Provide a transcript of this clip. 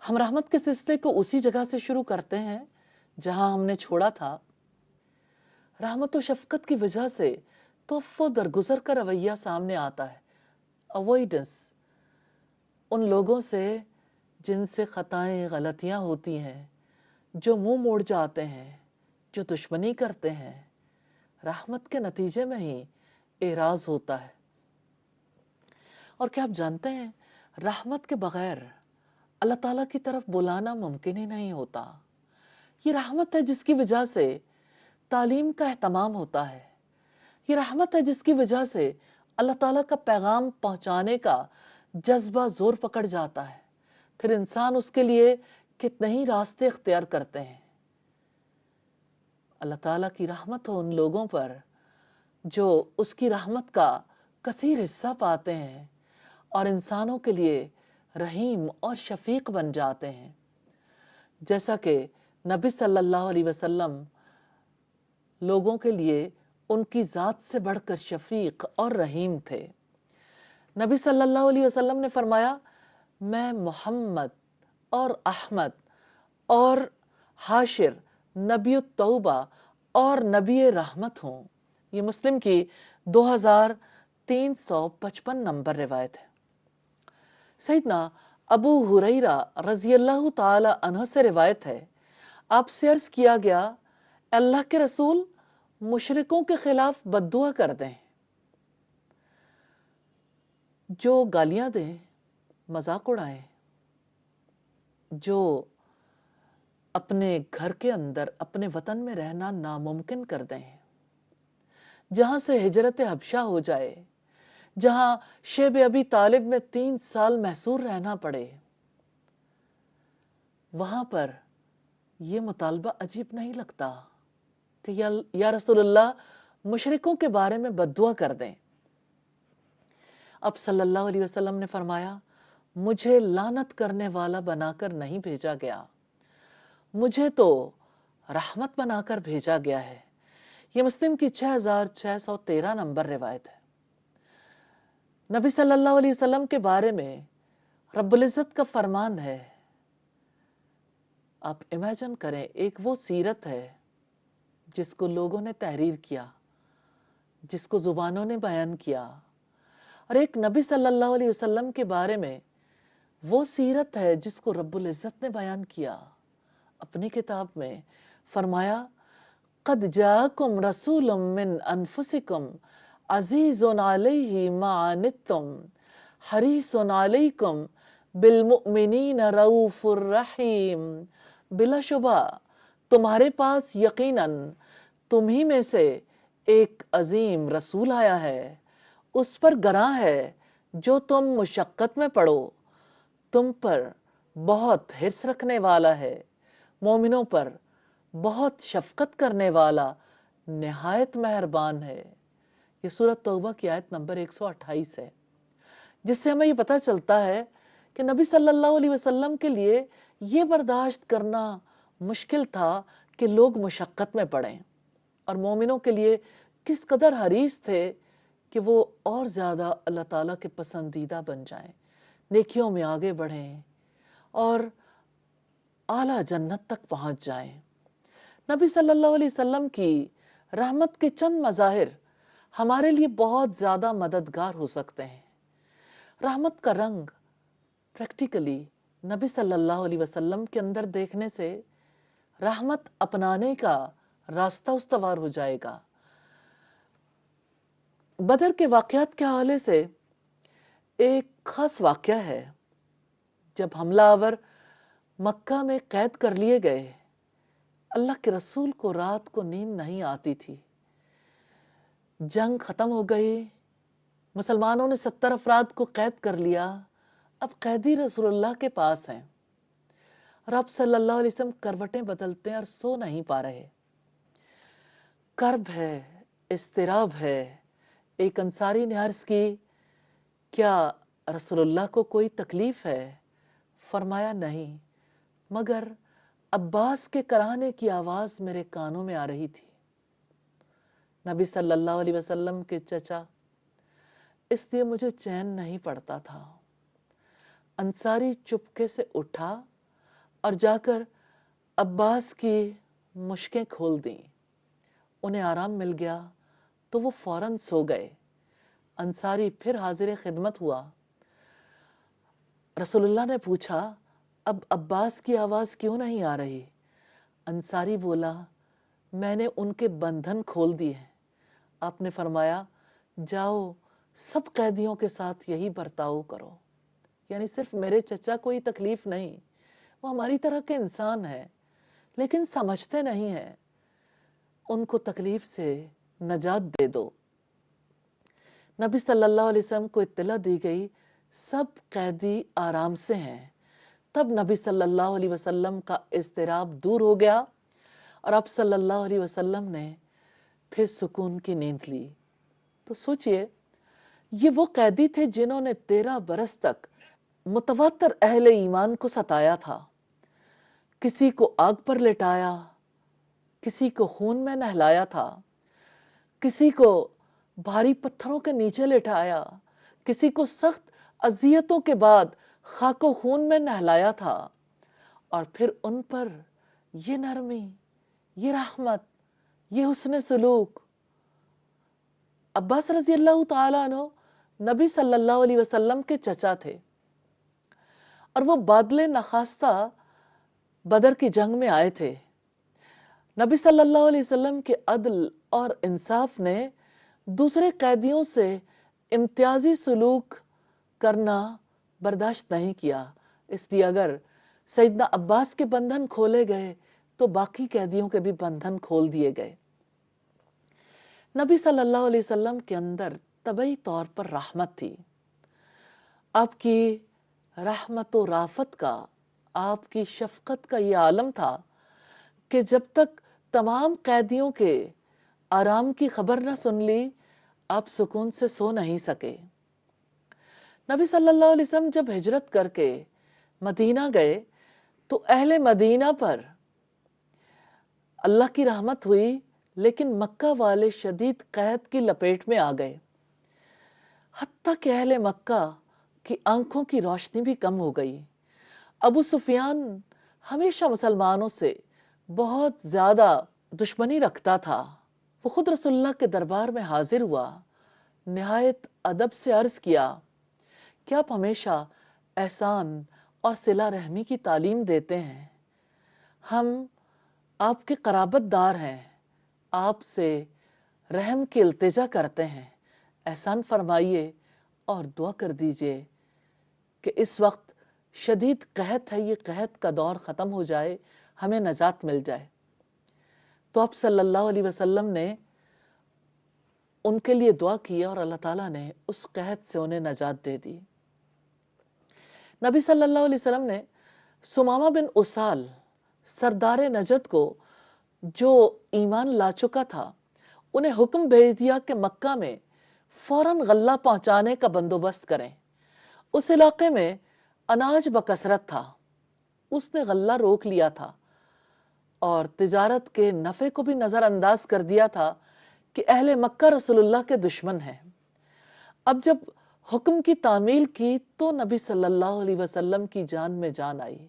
ہم رحمت کے سلسلے کو اسی جگہ سے شروع کرتے ہیں جہاں ہم نے چھوڑا تھا۔ رحمت و شفقت کی وجہ سے توفع درگزر کا رویہ سامنے آتا ہے، اوائیڈنس، ان لوگوں سے جن سے خطائیں غلطیاں ہوتی ہیں، جو منہ موڑ جاتے ہیں، جو دشمنی کرتے ہیں، رحمت کے نتیجے میں ہی اعراض ہوتا ہے۔ اور کیا آپ جانتے ہیں رحمت کے بغیر اللہ تعالیٰ کی طرف بلانا ممکن ہی نہیں ہوتا۔ یہ رحمت ہے جس کی وجہ سے تعلیم کا اہتمام ہوتا ہے، یہ رحمت ہے جس کی وجہ سے اللہ تعالیٰ کا پیغام پہنچانے کا جذبہ زور پکڑ جاتا ہے، پھر انسان اس کے لیے کتنے ہی راستے اختیار کرتے ہیں۔ اللہ تعالیٰ کی رحمت ہو ان لوگوں پر جو اس کی رحمت کا کثیر حصہ پاتے ہیں اور انسانوں کے لیے رحیم اور شفیق بن جاتے ہیں، جیسا کہ نبی صلی اللہ علیہ وسلم لوگوں کے لیے ان کی ذات سے بڑھ کر شفیق اور رحیم تھے۔ نبی صلی اللہ علیہ وسلم نے فرمایا، میں محمد اور احمد اور حاشر نبی التوبہ اور نبی رحمت ہوں۔ یہ مسلم کی 2355 نمبر روایت ہے۔ سیدنا ابو ہریرہ رضی اللہ تعالی عنہ سے روایت ہے، آپ سے عرض کیا گیا، اللہ کے رسول مشرکوں کے خلاف بد دعا کر دیں، جو گالیاں دیں، مذاق اڑائیں، جو اپنے گھر کے اندر اپنے وطن میں رہنا ناممکن کر دیں، جہاں سے ہجرت حبشہ ہو جائے، جہاں شیب ابی طالب میں 3 سال محصور رہنا پڑے، وہاں پر یہ مطالبہ عجیب نہیں لگتا کہ یا رسول اللہ مشرکوں کے بارے میں بد دعا کر دیں۔ اب صلی اللہ علیہ وسلم نے فرمایا، مجھے لعنت کرنے والا بنا کر نہیں بھیجا گیا، مجھے تو رحمت بنا کر بھیجا گیا ہے۔ یہ مسلم کی 6613 نمبر روایت ہے۔ نبی صلی اللہ علیہ وسلم کے بارے میں رب العزت کا فرمان ہے، آپ امیجن کریں، ایک وہ سیرت ہے جس کو لوگوں نے تحریر کیا، جس کو زبانوں نے بیان کیا، اور ایک نبی صلی اللہ علیہ وسلم کے بارے میں وہ سیرت ہے جس کو رب العزت نے بیان کیا اپنی کتاب میں۔ فرمایا، قد جاءکم رسول من انفسکم عزیز علیہ ما عنتم حریص علیکم بالمؤمنین رؤوف الرحیم۔ بلا شبہ تمہارے پاس یقیناً تمہیں میں سے ایک عظیم رسول آیا ہے، اس پر گراں ہے جو تم مشقت میں پڑو، تم پر بہت حرص رکھنے والا ہے، مومنوں پر بہت شفقت کرنے والا، نہایت مہربان ہے۔ یہ سورۃ توبہ کی آیت نمبر 128 ہے، جس سے ہمیں یہ پتہ چلتا ہے کہ نبی صلی اللہ علیہ وسلم کے لیے یہ برداشت کرنا مشکل تھا کہ لوگ مشقت میں پڑیں، اور مومنوں کے لیے کس قدر حریص تھے کہ وہ اور زیادہ اللہ تعالیٰ کے پسندیدہ بن جائیں، نیکیوں میں آگے بڑھیں اور اعلیٰ جنت تک پہنچ جائیں۔ نبی صلی اللہ علیہ وسلم کی رحمت کے چند مظاہر ہمارے لیے بہت زیادہ مددگار ہو سکتے ہیں۔ رحمت کا رنگ پریکٹیکلی نبی صلی اللہ علیہ وسلم کے اندر دیکھنے سے رحمت اپنانے کا راستہ استوار ہو جائے گا۔ بدر کے واقعات کے حوالے سے ایک خاص واقعہ ہے، جب حملہ آور مکہ میں قید کر لیے گئے، اللہ کے رسول کو رات کو نیند نہیں آتی تھی۔ جنگ ختم ہو گئی، مسلمانوں نے 70 افراد کو قید کر لیا، اب قیدی رسول اللہ کے پاس ہیں، اور آپ صلی اللہ علیہ وسلم کروٹیں بدلتے ہیں اور سو نہیں پا رہے۔ کرب ہے، اضطراب ہے۔ ایک انصاری نے عرض کی، کیا رسول اللہ کو کوئی تکلیف ہے؟ فرمایا، نہیں، مگر عباس کے کرانے کی آواز میرے کانوں میں آ رہی تھی۔ نبی صلی اللہ علیہ وسلم کے چچا، اس لیے مجھے چین نہیں پڑتا تھا۔ انصاری چپکے سے اٹھا اور جا کر عباس کی مشکیں کھول دیں. انہیں آرام مل گیا تو وہ فوراً سو گئے. انصاری پھر حاضر خدمت ہوا. رسول اللہ نے پوچھا اب عباس کی آواز کیوں نہیں آ رہی؟ انصاری بولا میں نے ان کے بندھن کھول دیے ہیں. آپ نے فرمایا جاؤ سب قیدیوں کے ساتھ یہی برتاؤ کرو. یعنی صرف میرے چچا کو ہی تکلیف نہیں، وہ ہماری طرح کے انسان ہیں لیکن سمجھتے نہیں ہیں. ان کو تکلیف سے نجات دے دو. نبی صلی اللہ علیہ وسلم کو اطلاع دی گئی سب قیدی آرام سے ہیں. تب نبی صلی اللہ علیہ وسلم کا اضطراب دور ہو گیا اور اب صلی اللہ علیہ وسلم نے پھر سکون کی نیند لی. تو سوچئے یہ وہ قیدی تھے جنہوں نے 13 برس تک متواتر اہل ایمان کو ستایا تھا. کسی کو آگ پر لٹایا، کسی کو خون میں نہلایا تھا، کسی کو بھاری پتھروں کے نیچے لٹایا، کسی کو سخت اذیتوں کے بعد خاک و خون میں نہلایا تھا، اور پھر ان پر یہ نرمی، یہ رحمت، یہ حسن سلوک. عباس رضی اللہ تعالیٰ عنہ نبی صلی اللہ علیہ وسلم کے چچا تھے اور وہ بادل نخاستہ بدر کی جنگ میں آئے تھے. نبی صلی اللہ علیہ وسلم کے عدل اور انصاف نے دوسرے قیدیوں سے امتیازی سلوک کرنا برداشت نہیں کیا. اس لیے اگر سیدنا عباس کے بندھن کھولے گئے تو باقی قیدیوں کے بھی بندھن کھول دیے گئے. نبی صلی اللہ علیہ وسلم کے اندر طبعی طور پر رحمت تھی. آپ کی رحمت و رافت کا، آپ کی شفقت کا یہ عالم تھا کہ جب تک تمام قیدیوں کے آرام کی خبر نہ سن لی آپ سکون سے سو نہیں سکے. نبی صلی اللہ علیہ وسلم جب ہجرت کر کے مدینہ گئے تو اہل مدینہ پر اللہ کی رحمت ہوئی، لیکن مکہ والے شدید قحط کی لپیٹ میں آ گئے. حتیٰ کہ اہل مکہ کی آنکھوں کی روشنی بھی کم ہو گئی. ابو سفیان ہمیشہ مسلمانوں سے بہت زیادہ دشمنی رکھتا تھا. وہ خود رسول اللہ کے دربار میں حاضر ہوا، نہایت ادب سے عرض کیا کہ آپ ہمیشہ احسان اور صلہ رحمی کی تعلیم دیتے ہیں. ہم آپ کے قرابت دار ہیں، آپ سے رحم کی التجا کرتے ہیں. احسان فرمائیے اور دعا کر دیجئے کہ اس وقت شدید قحط ہے، یہ قحط کا دور ختم ہو جائے، ہمیں نجات مل جائے. تو آپ صلی اللہ علیہ وسلم نے ان کے لیے دعا کی اور اللہ تعالیٰ نے اس قحط سے انہیں نجات دے دی. نبی صلی اللہ علیہ وسلم نے سمامہ بن اسال سردار نجد کو، جو ایمان لا چکا تھا، انہیں حکم بھیج دیا کہ مکہ میں فوراً غلہ پہنچانے کا بندوبست کریں. اس علاقے میں اناج بکثرت تھا. اس نے غلہ روک لیا تھا اور تجارت کے نفع کو بھی نظر انداز کر دیا تھا کہ اہل مکہ رسول اللہ کے دشمن ہیں. اب جب حکم کی تعمیل کی تو نبی صلی اللہ علیہ وسلم کی جان میں جان آئی.